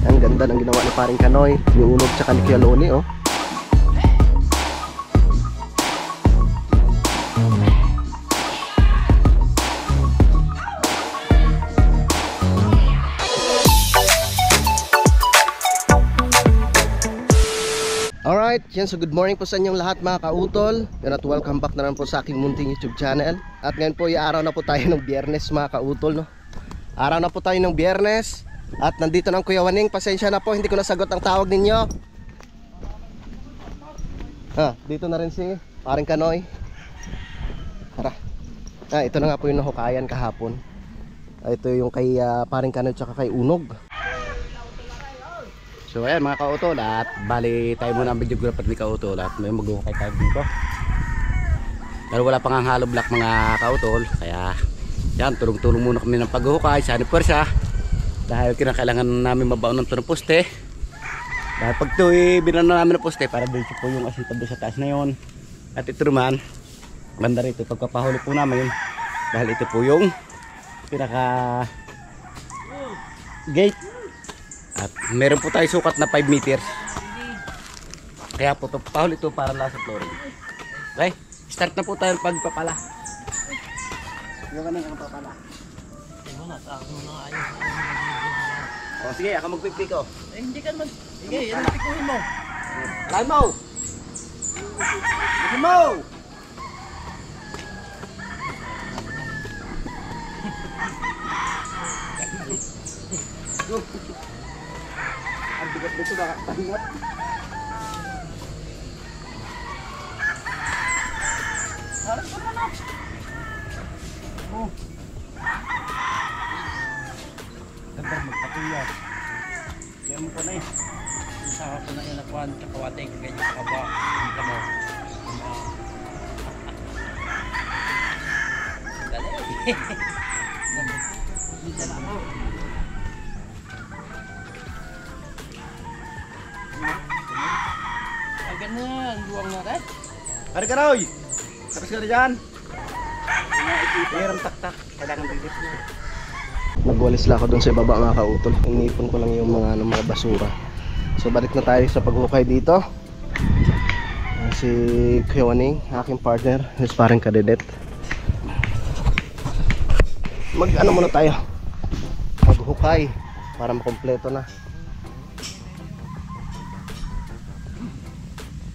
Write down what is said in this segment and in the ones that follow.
Ang ganda ng ginawa ni paring Kanoy, yung unog tsaka ni Kuya Loni, oh. Alright, yan, so good morning po sa inyong lahat mga kautol. Yan, at welcome back na naman po sa aking munting YouTube channel. At ngayon po, araw na po tayo ng Biyernes mga kautol, no? Araw na po tayo ng Biyernes. At nandito na ang Kuya Waning. Pasensya na po, hindi ko nasagot ang tawag ninyo. Dito na rin si paring Kanoy. Tara. Ito na nga po yung nahukayan kahapon. Ito yung kay paring Kanoy tsaka kay Unog. So ayan mga kautol, at bali tayo muna ang videographer ni kautol at may maghukay tayo dito. Pero wala pang ang hollow block mga kautol, kaya yan, tulong-tulong muna kami ng paghukay sa anipersa. Dahil kinakailangan namin mabaon ng poste. Dahil pag ito binano namin ng poste, para dito po yung asintablo sa taas na yun. At ito naman, banda rito pagkapahuli po namin, dahil ito po yung pinaka gate. At meron po tayo sukat na 5 meters. Kaya po ito, pahuli ito para lang sa flooring. Okay, start na po tayo ng pagpapala. Yung ka na ng papala. O sige, ako magpipik ko. Hindi ka mag... Sige, yan ang pikuhin mo. Alay mo! Sige mo! Ang bigat dito na pahingat. Harap ka na. Oh. Ganda magpatuloy. Kaya mo ko na eh. Isa ko na yung nakuhan sa kawating ganyan sa kaba. Dito mo. Dali. Dito na ako. Ang ganyan, luwang na rin. Pari ka Roy! Tapos ka na dyan. Mayroong tak-tak. Kailangan dito. Nagwalis lang ako dun sa ibaba mga kautol. Inipon ko lang yung mga basura. So balik na tayo sa paghukay dito. Si Kuya Waning, aking partner, is parang kadedet. Mag-ano muna tayo, maghukay para makompleto na.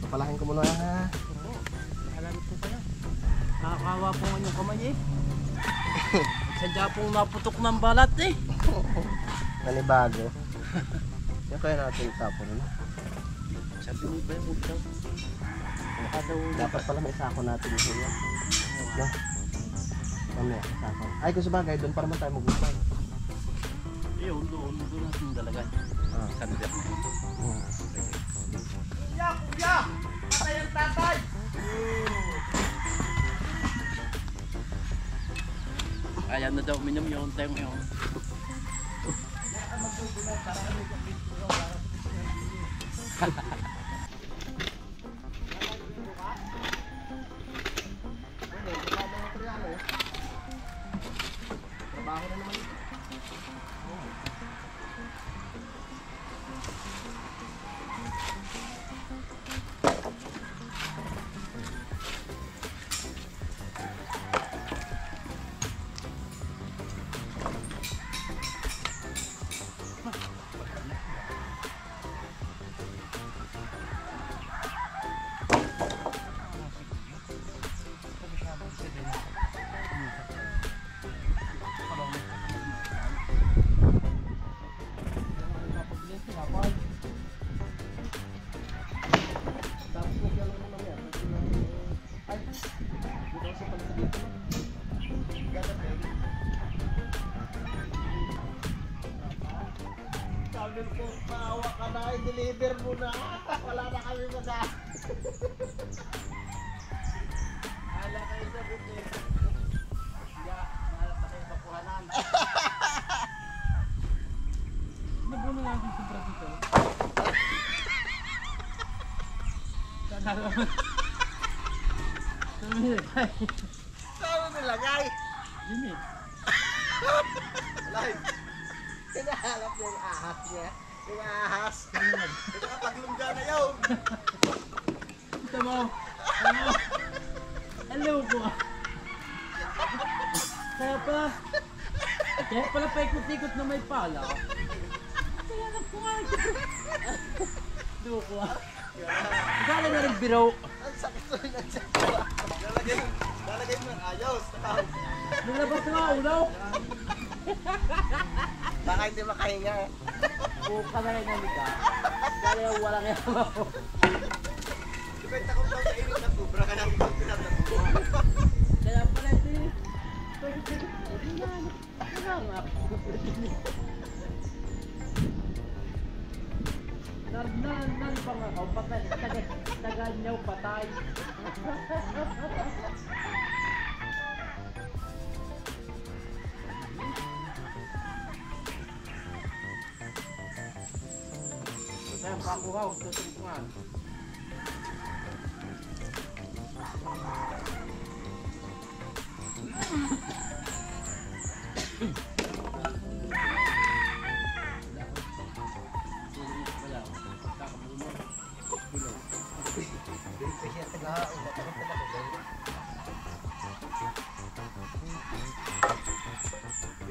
Papalahin ko muna. Alam po kayo. Nakakawa po nga yung kamay eh. Sadya pong naputok ng balat eh. Nanibago. Yan kaya natin tapon, no? Sabi mo ba yung bugtaw? Dapat pala may sako natin yun, no? Mamaya, sako. Ay, kung sabagay, doon para man tayo maghukay. Doon natin dalaga. Sandal. Kuya! Kuya! Tatay ang tatay! Ayan na daw, minom yung tayong yun. Trabaho na naman ito. Sabi ko, maawa ka na, i-deliver mo na. Wala na kami mag-a. Hala kayo sa buti. Saan mo nilagay? Yun eh. Live. Hinahanap niya yung ahas niya. Yung ahas. Nakapaglungga na yun. Ito mo. Ano? Hello po. Kaya pala paikot-ikot na may pala. Kaya alam ko nga. Ito ko ah. Gala na rin biro. Ang sakit ko rin ang sakit. Lalagay mo ng ayos. Nalabas na ulaw. Baka hindi makahinga. Buka na rin namin ka. Kaya walang yaman ako. Depende ko daw sa inyo na kubra ka ng pinatatuwa. Kaya pala ito eh. Narnan pa nga ako, patay, tagal niyaw patay. Kaya pakuhaw, tutupungan.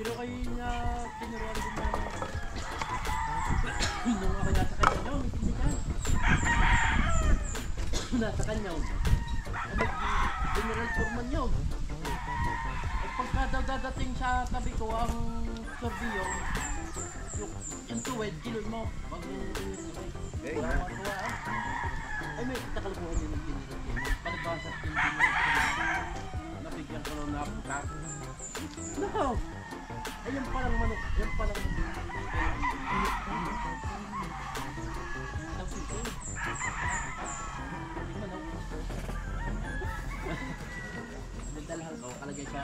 Pero kayo niya tinuruan din na nung ako nasa kanya niyo, hindi ka. Nasa kanya general foreman niyo. Ay pagka daw dadating sa tabi ko ang sorbiyo, yung tuwid, kiloy mo. Wag mo yung ay may takalukuhan din ng pinili. Palibasat yung pinili. Nabigyan ko na puta. No! Ay yung palang manok. Yung palang nagdalahan ko, kalagay sa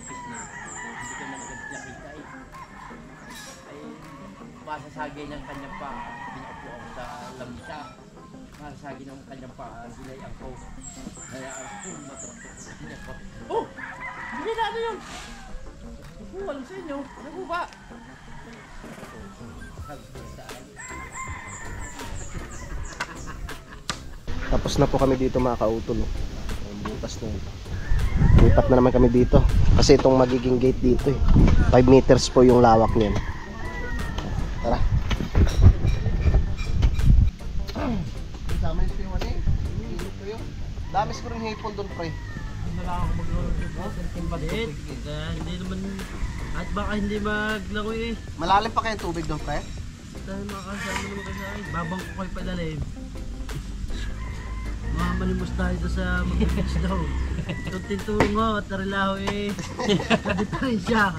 fitness. Hindi ko na nagdakita eh. Ay masasagay ng kanyang paa. Pinaupo ako sa lamisa. Masasagay ng kanyang paa. Hilay ako. Kaya ako matrapok niya ko. Oh! Hindi na ano yun! Nakuha sa inyo. Nakuha! Tapos na po kami dito mga kautol. Butas na yun. Lipat na naman kami dito. Kasi itong magiging gate dito eh. 5 meters po yung lawak niyan. Tara. Kasama yung piwan eh. Damis ko rin hipon doon pre. Hindi na ako maglaro. Hindi naman, at baka hindi maglaro eh. Malalim pa kayong tubig doon pre? Dahil makakasama naman kayo sa akin. Babang ko kayo padalim. Mamalimos tayo doon sa mag-beach daw. Tuntintungo at narilaho eh. Diferensya.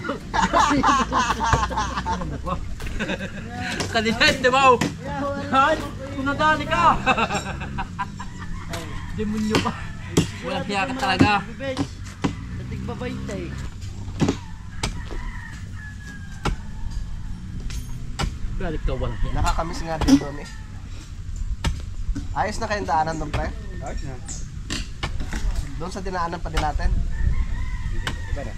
Kanina hindi ba? Ay, kung nadali ka. Demonyo pa. Walang piya ka talaga. Dating babay tayo. Balik ka walang piya. Nakakamiss nga din doon eh. Ayos na kayong daanan doon pre? Ayos na. Doon sa dinaanan pa din natin? Iba na.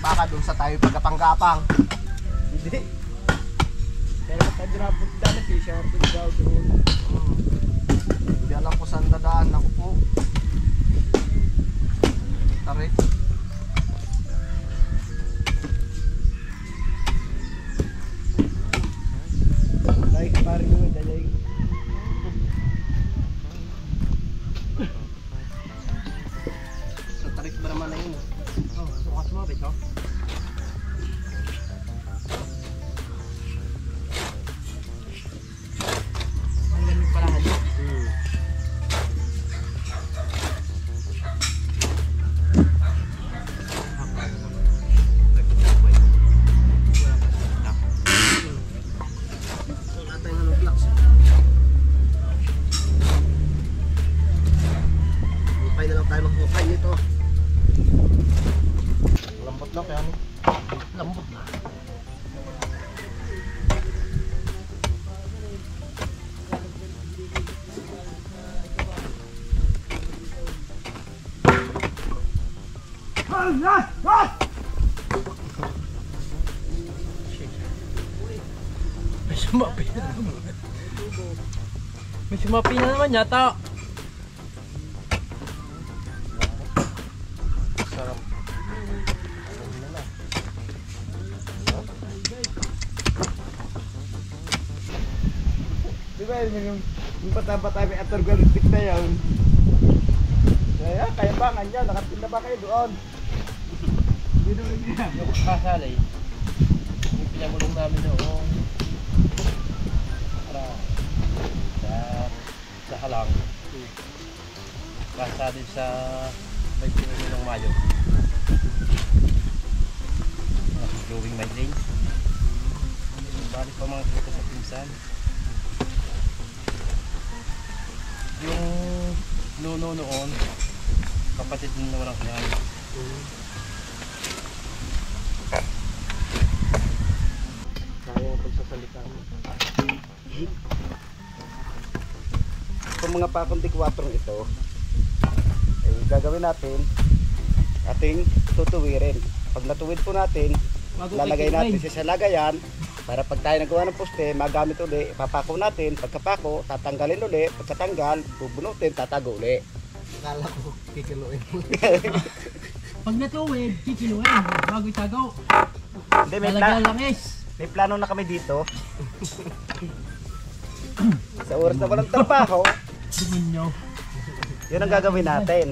Baka doon sa tayo pagkapang-gapang. Hindi. Pero pag napunta na siya, daw doon. Hindi alam ko saan dadaan. Ako po. Tari. Like parang yun, dahil Sa tarik ba naman na yun? Oh, sukas mo, beto. Ang ganun pala halo. Wala tayong ano blocks. Hukay na lang tayo ng hukay nito. Lambot na kaya May sumapi na naman. May sumapi na naman yata. Sarap. Di ba yung bata-bata may atorgalistik na yun? Kaya ba nga nakatinda ba kayo doon? Yung kasalay. Yung pinamulong namin noong para sa halang. Kasa din sa 21 ng Mayo. Going my lane. Balik pa mga kita sa pinsan. Yung nuno noon, kapatid din naman ako yan. Kaya yung pagsasalita mo. Kung mga pakong D4 ito, gagawin natin ating tutuwirin. Pag natuwid po natin, lalagay natin sa lagayan para pag tayo nagawa ng poste, magamit uli, papako natin, pagkapako, tatanggalin uli, pagkatanggal, bubunutin, tatago uli. Akala ko kikiluin mo. Pag natuwid, kikiluin bago itago. Hindi, Lalagyan langis. may plano na kami dito. Sa oras na walang trabaho, Demonyo. yun ang gagawin natin.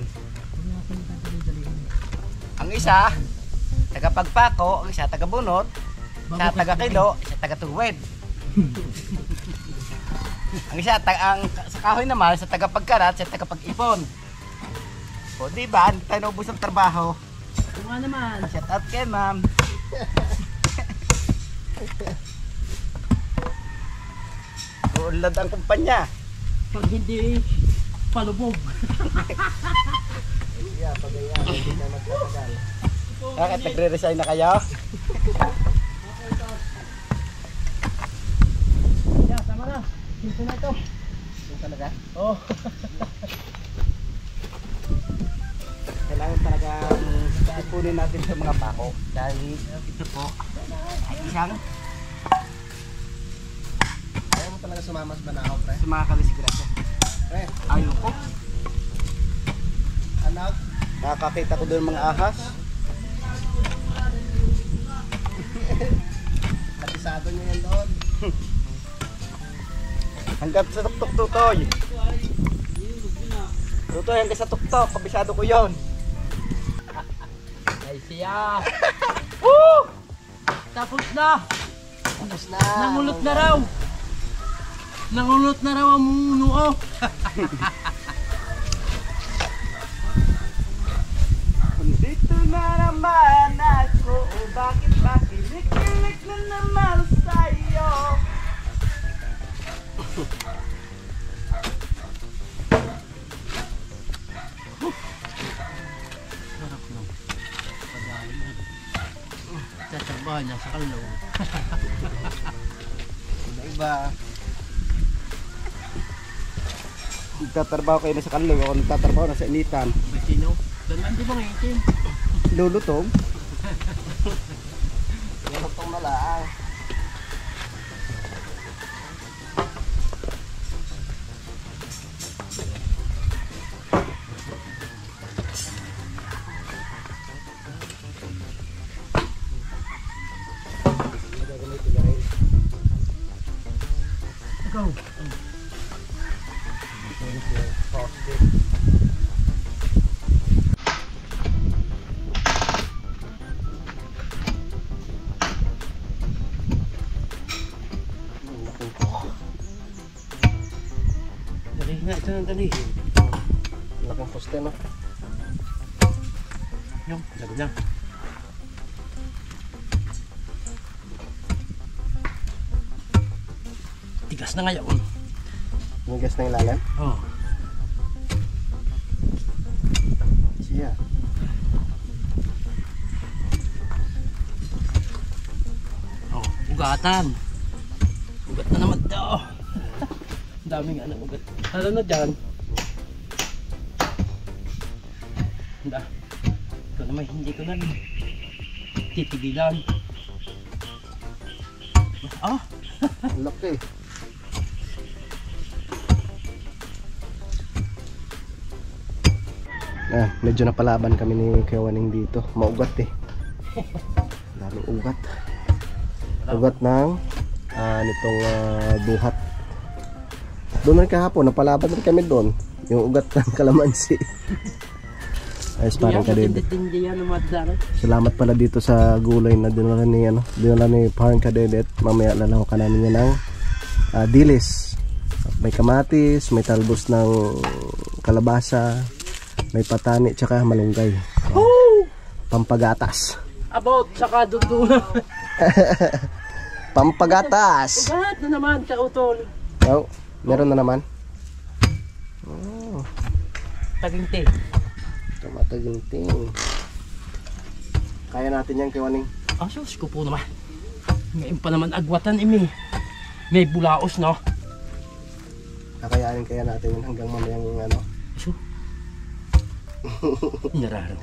Ang isa, tagapagpako, ang isa tagabunot, isa tagakilo, isa tagatuwid. Ang isa sa kahoy naman, sa tagapagkarat, sa tagapag-ipon. O di ba, hindi tayo naubos ng trabaho. Kung nga naman. Shout out kay ma'am. Ulad ang kumpanya. Pag hindi palubog. Yeah, pagaya, hindi na magtatagal. Bakit nagre-resign na kayo? Yeah, tama na. Simple na ito. Yung talaga? Oh. Kailangan talaga ipunin natin sa mga pako. Dahil ito po ay isang Ayaw mo talaga sumamas ba na ako, pre? sa mga kalisgrasya. Pre, Ayaw ko. anak, Nakakakita ko doon mga ahas. kapisado nyo yan doon. Hanggang sa tuktok tutoy. Tutoy hanggang sa tuktok. Kabisado ko yon. Ay siya. Woo! Tapos na. Tapos na. Nangulot na raw. Nangulot na raw ang noo. Dito na naman ako. Bakit ba kilik-kilik na naman sa'yo? Sarap no. Pagkain na. Tatrabahan niya sa kalaw. Iba-iba. Nagtatrabaho kayo na sa kanlog. Ako nagtatrabaho na sa initan. Basino. Daman di ba ngayon itim? Lulutong. Yan itong nalaang. Gagamitin na rin. Ikaw. Positive. Dali na, ito na dali. Laking poste, no? Yung, lago na. Tigas na ngayon. Nigas na ilalim. Oh. Siya. Oh, ugatan. Ugat na naman to. Ang daming ano ugat. Ano na dyan? Handa. Ito naman hindi ko na titigilan. Ah! Laki. Medyo napalaban kami ni Kuya Waning dito. Maugat eh. Daming ugat. Ugat ng nitong buhat. Doon rin kahapon, napalaban rin kami doon. Yung ugat ng kalamansi. Ayos parang kadede. Salamat pala dito sa gulay na dinala ni parang kadede. Mamaya lalaw ka namin yan ng dilis. May kamatis, may talbos ng kalabasa, may patani, tsaka malunggay. Pampagatas. About saka dudunan. Pampagatas. Ugat na naman sa utol. Oh, meron na naman. Oh, Taginti. ginting. Kaya natin yan, Kuya Waning. Sus ko po naman. Ngayon pa naman agwatan imi. May bulaos no. Kakayanin kaya natin yan hanggang mamayang ano. So. Nararo.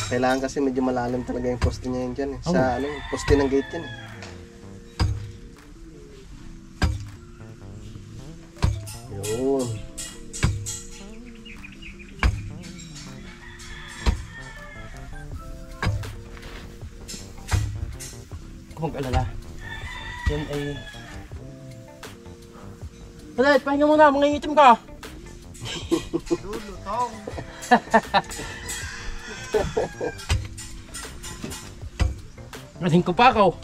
Kailangan kasi medyo malalim talaga yung poste niya yun dyan eh. Sa poste ng gate yan eh. Yun. Kung mag-alala. Yan ay... Palit, pahinga muna, mga itim ka! Lulutong! Galing ko pa ako!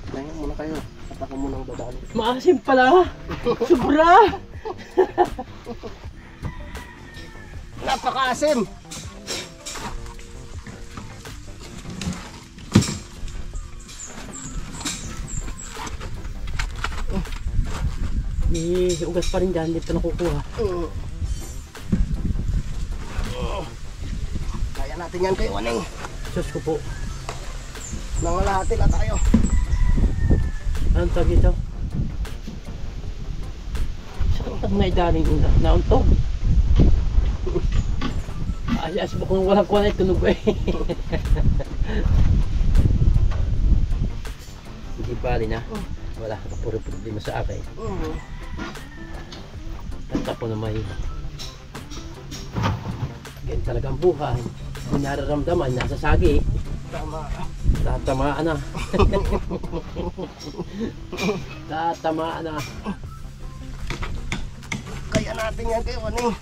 Pahinga muna kayo. At ako munang dadaan. Maasim pala! Sobra! Napakaasim! May ugas pa rin dyan, dito nakukuha. Kaya natin yan, Kuya Waning. Sus ko po. Nangalahati na tayo. Anong tawag ito? Saan may daling nauntog? Ayas mo kung walang kuha na tunog eh. Hindi bali na. Wala, puro problema sa akin. At ako na may ganyan talagang buhay. Kung nararamdaman, nasa sagi. Tama. Tatamaan na. Tatamaan na. Kaya natin yan, Kuya Waning.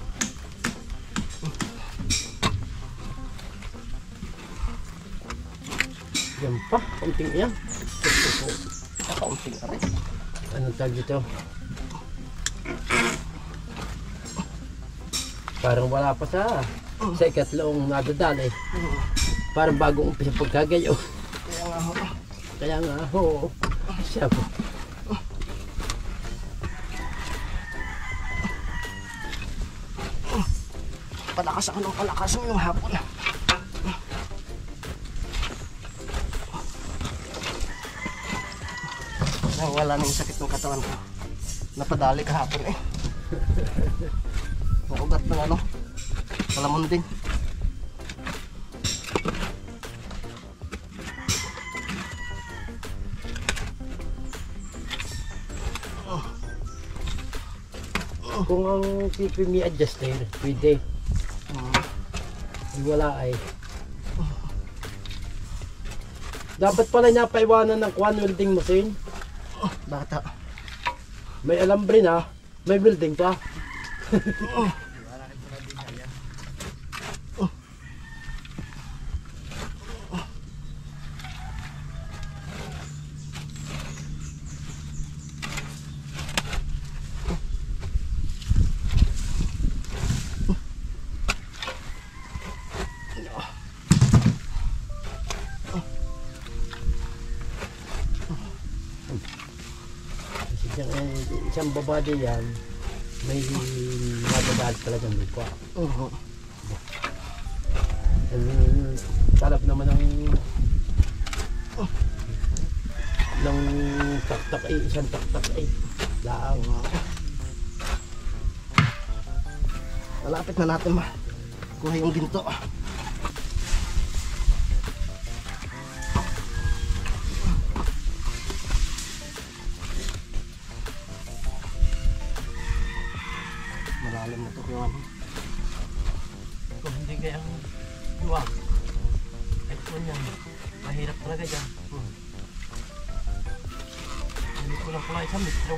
Yan pa, konting yan. Kaunting ka rin. Anong tag dito? Parang wala pa sa ikatlong nadadali. Parang bagong umpisa pagkagayo. Kaya nga ho. Kaya nga ho. Siya po. Palakas ako ng palakas ngayong hapon. Wala na yung sakit ng katawan ko. Napadali kahapon eh. Naugat ng ano, kalamunding. Kung ang PPME adjuster, pwede. Wala ay. Dapat pala napaiwanan ng kwan welding machine. Bata. May alambre na, may welding pa. Isang babade yan, may madadali talagang lupa. Talab naman ng taktak isang taktak lang. Malapit na natin kuha yung ginto. Malalim na ito kung Kung hindi kayang luwag, ay kung yan, mahirap talaga dyan. Hindi ko lang pala isang metro.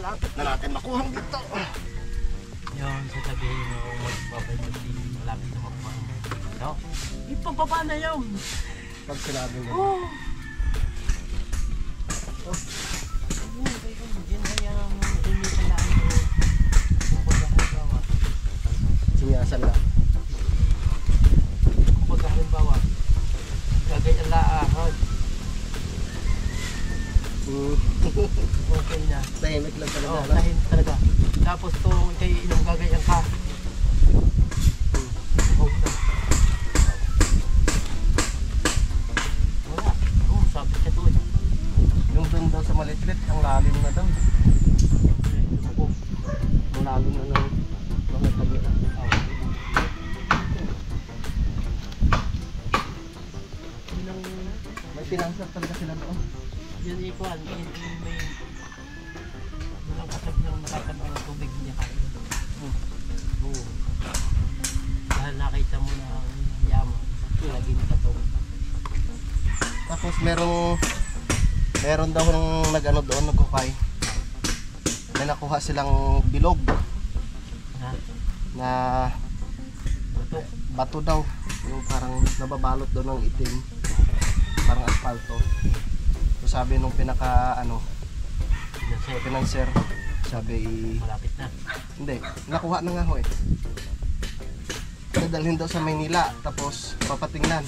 malapit na natin makuha ang ginto. Yun, sasabihin mo, magbabay mo si malapit na makuha. No? Ipababa na yun! Pag sinabi mo. Oh! Yan na yung inisalaan mo. Kumbaga halimbawa. Sinyasan lang. Kumbaga halimbawa. Gagay ang laahad. Okay na. Tahimik lang talaga. Oo, tahin talaga. Tapos kung kayo inom gagayan ka. Okay na. Wala. Oo, sabi ka to eh. Yung doon daw sa malitlit, ang lalim na daw. Ang lalim na ng mga tagila. May pinansak talaga sila doon. Yun ikuan, may walang kasag ng nakakabang ng tubig niya kayo. Oo. Dahil nakita mo na ang yaman, lagi na katawag. Tapos meron daw nung nag-ano doon, nagkukay. May nakuha silang bilog Ha? na Ito. bato daw. Yung parang nababalot doon ng itim. Parang asfalto. So sabi nung pinanser, sabi Malapit na. hindi, nakuha na nga ho eh. Dadalhin daw sa Maynila, tapos papatingnan.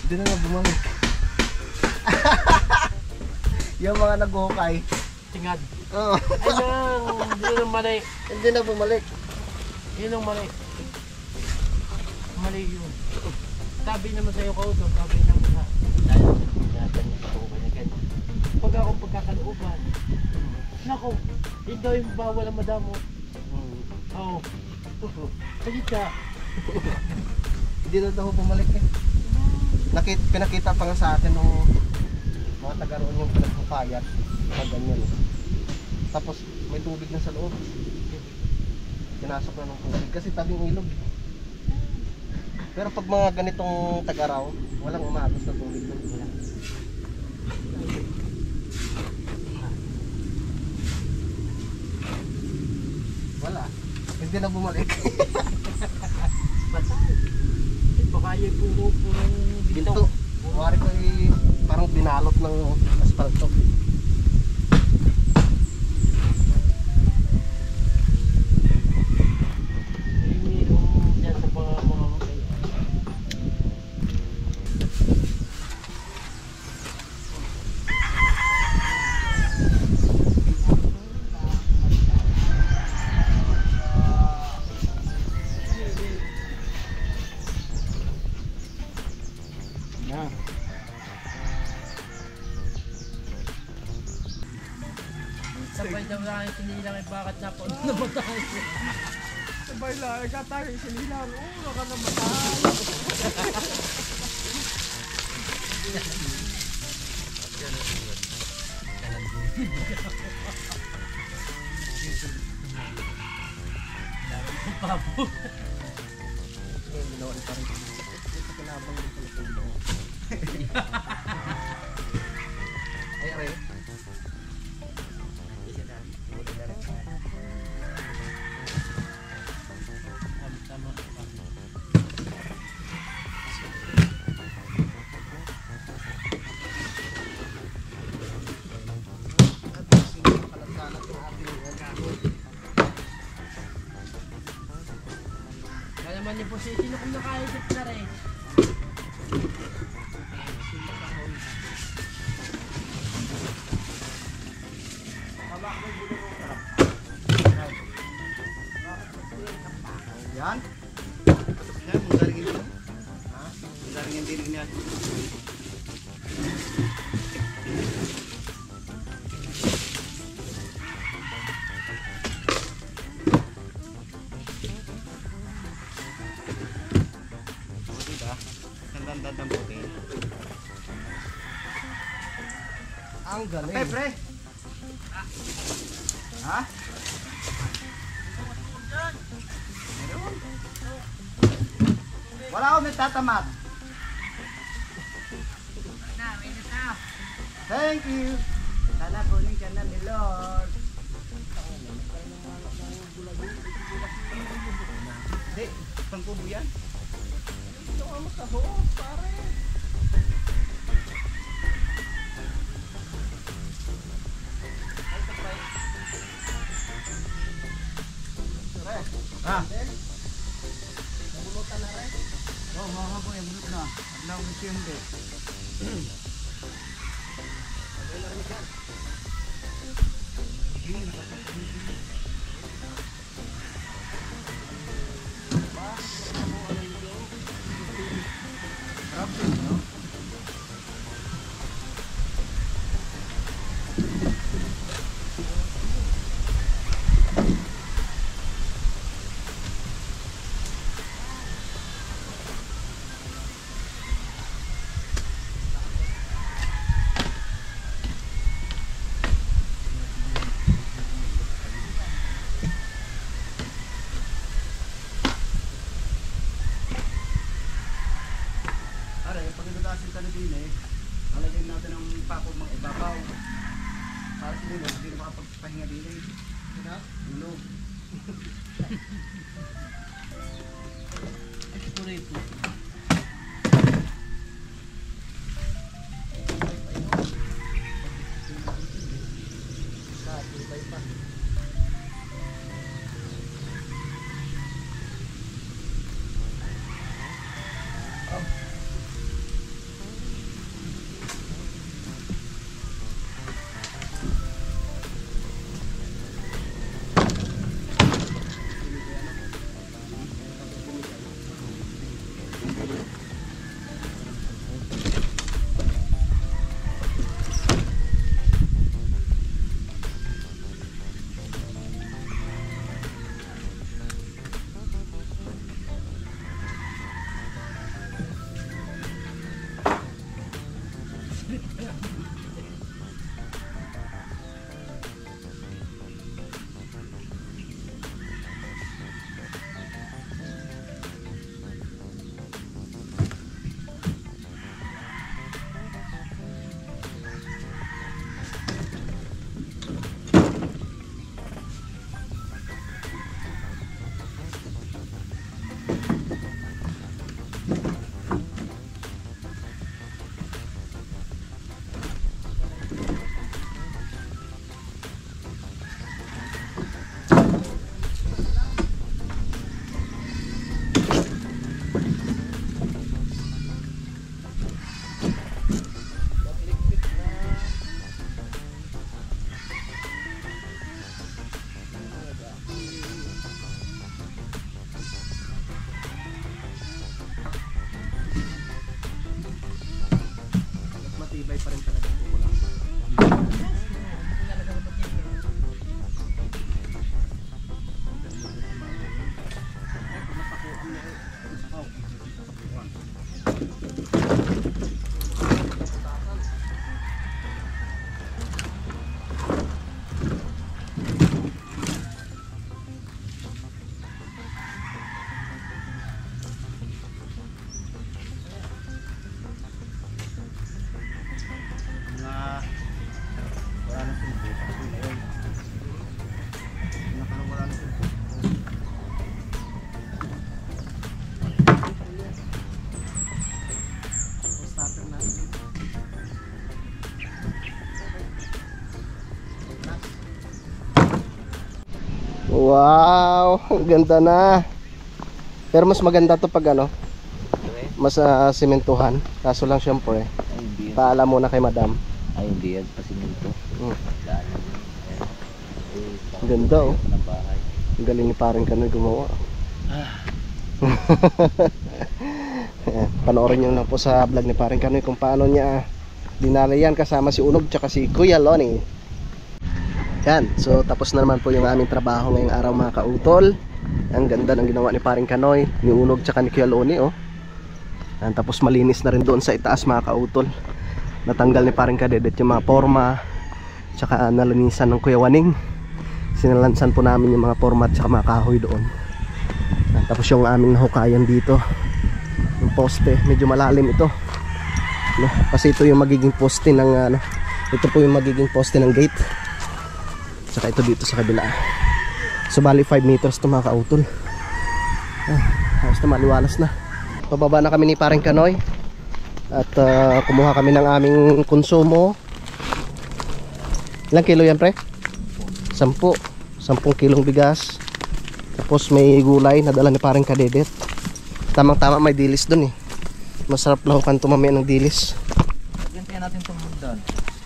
Hindi na nga bumalik. Yung mga naghuhukay. Tingad. Oo. Ay nang, yun ang mali. Hindi na bumalik. Yun ang mali. Mali yun. Sabi naman sa'yo kausap, sabi naman sa dahil natin yung pagkakupan niya ganyan. Pag akong pagkakalooban, nako, ikaw yung bawal ang madamo. Oo. Sagit ka. Hindi na daw bumalik eh. Pinakita pa nga sa akin nung mga taga roon yung pinaghukayan. Mga ganyan eh. Tapos may tubig na sa loob. Pinasok na ng tubig kasi tabing ilog. Pero pag mga ganitong taga-raw, walang umaagos na tubig doon. Wala. Wala. Hindi na bumalik. Basta. Baka yung puro-purong Ginto. Wari ko parang binalot ng asfalto. Yan sa mga sabay daw lang yung sinilang ay bakit na po namatay. Sabay lang, tayo sinilang. Oo, ka namatay. Papo. Yung ginawa ni parang ito kinabang din pala tubig. Ay, aray. Tama. Kaya naman yung posisyon kung nakaisip na rin. Yan. Yan, magaling ito. Ha? Magaling yung dinig niya. O, diba? Sandandad ng puti. Ang galing. Pre! Ha? Meron. Wala akong nagtatamad. Thank you. Sana kunin ka na ni Lord. Hindi, isang kubo yan. Ito ang makahoos, pare. Ha? Nabulutan na rin? Oo, mga po, bulot na. At lang ang hindi. Sarap din, no? Pare, pag nagdasin ka na din lalagyan natin ang pako mga ibabaw. Para si Lilo, hindi na makapagpahinga din Lilo. Purito. Matibay pa rin talaga ang kukulang. Wala na silbi. Wala na silbi. Starter natin. Wow, ang ganda na. Pero mas maganda to pag ano, mas sementuhan. Kaso lang syempre, Ay, hindi yan. paalam muna kay madam. Ay, hindi yan. Pasiminto. Mm. Ganda oh. Ang galing ni Paring Kanoy gumawa. Ayan, panoorin nyo na po sa vlog ni Paring Kanoy kung paano niya dinala yan kasama si Unog tsaka si Kuya Lonnie. Yan, so tapos na naman po yung aming trabaho ngayong araw mga kautol. Ang ganda ng ginawa ni Paring Kanoy, ni Unog tsaka ni Kuya Lonnie oh. Yan, tapos malinis na rin doon sa itaas mga kautol. Natanggal ni Paring Kadedet yung mga forma, tsaka nalinisan ng Kuya Waning. Sinalansan po namin yung mga forma at tsaka mga kahoy doon. Yan, tapos yung aming nahukayan dito, yung poste, medyo malalim ito no? Kasi ito yung magiging poste ng ito po yung magiging poste ng gate. Tsaka ito dito sa kabila. So bali 5 meters ito mga kautol. Halos na maliwalas na. Pababa na kami ni Paring Kanoy. At kumuha kami ng aming konsumo. Ilang kilo yan pre? 10 kilong bigas. Tapos may gulay na dala ni Paring Kadedet. Tamang tama may dilis dun eh. Masarap lang kan tumamay ng dilis. Gantihan natin itong doon.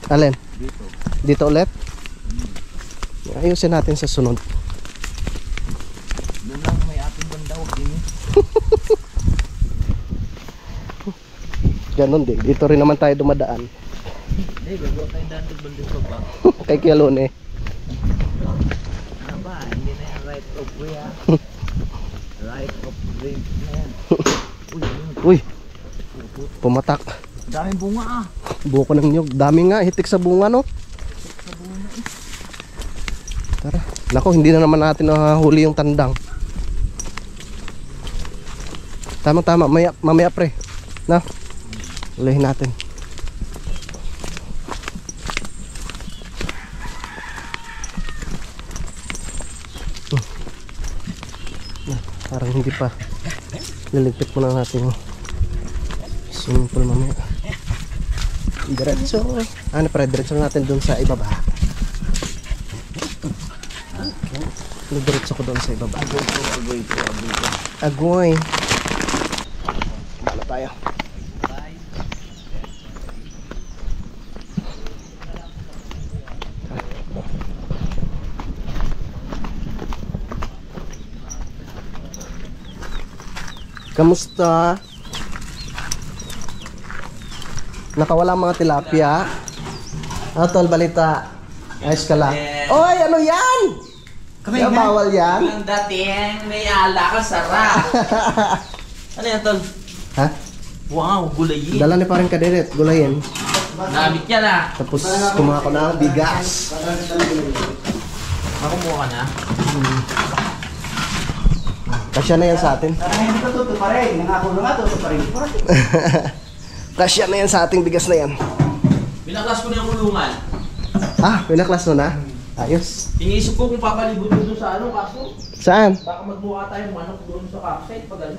Alin? Dito. Dito ulit? Ayusin natin sa sunod. Doon lang may ating banda o din. Ganon din. Dito rin naman tayo dumadaan. Hindi, gagawa tayong daan ng banda pa ba? Kay Kuya Lonnie. Ano ba? Hindi na yan right of way ha. Right of way na yan. Uy, yun. Uy! Pumatak. Daming bunga ah. Buko ng nyug. Dami nga. Hitik sa bunga no? Tara. Nako, hindi na naman natin nahuli yung tandang. Tama-tama. Mamaya pre. Na? Ulihin natin. Parang hindi pa. Liligpit muna natin. Simple mamaya. Diretso. Ano pa, diretso natin dun sa ibaba. Diretso ko dun sa ibaba. Agoy. Bala tayo. Kamusta? Nakawala mga tilapia. Tol, balita. Ayos ka lang. Oy, ano yan? Kaya bawal yan? Ang dating may ala ka sarap. Ano yan tol? Ha? Wow, gulayin. Dala ni Paring Kadedet, gulayin. Namit yan ah. Tapos kumuha ko ng bigas. Makumuha ka na. Kasya na yan sa atin. Hindi ko tuto pa rin. Nangako na nga, tuto pa rin. Kasya na yan sa ating bigas na yan. Binaklas ko na yung kulungan. Pinaklas mo na? Ayos. Iniisip ko kung papalibot doon sa ano, kaso Saan? baka magmukha tayong manok doon sa campsite pag ano.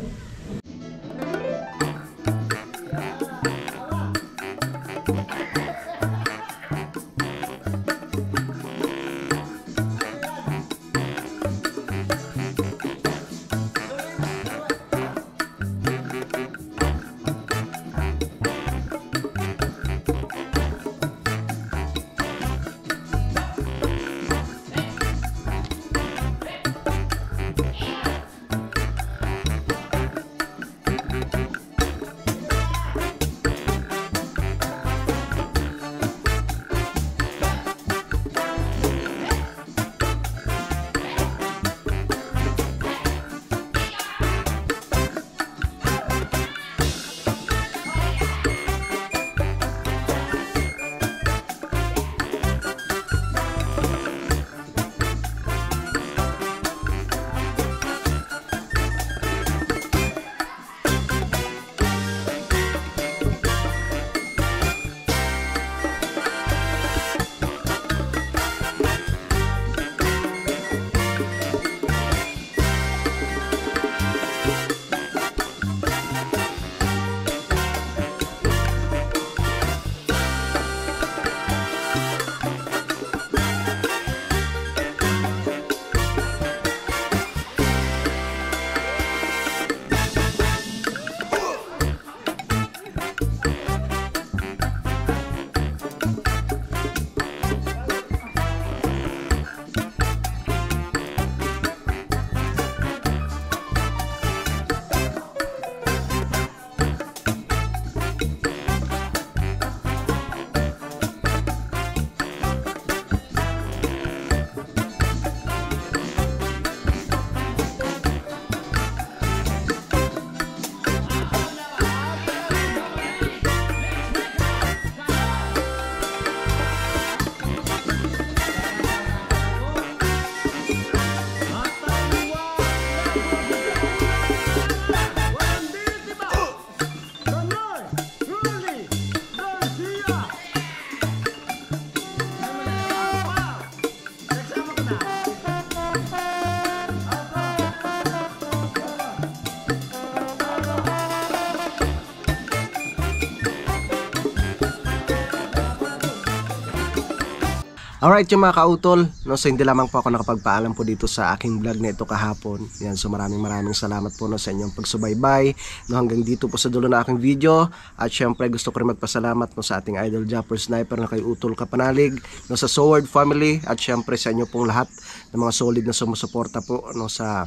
Alright yung mga kautol, no, so hindi lamang po ako nakapagpaalam po dito sa aking vlog na ito kahapon. Yan, so maraming salamat po no, sa inyong pagsubaybay no, hanggang dito po sa dulo na aking video. At syempre gusto ko rin magpasalamat no, sa ating idol Japper Sniper na kay Utol Kapanalig, no, sa Sword Family, at syempre sa inyo pong lahat ng mga solid na sumusuporta po no, sa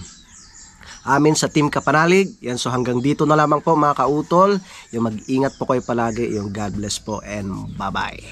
amin sa Team Kapanalig. Yan, so hanggang dito na lamang po mga kautol. Yung mag-ingat po kayo palagi. Yung God bless po and bye bye.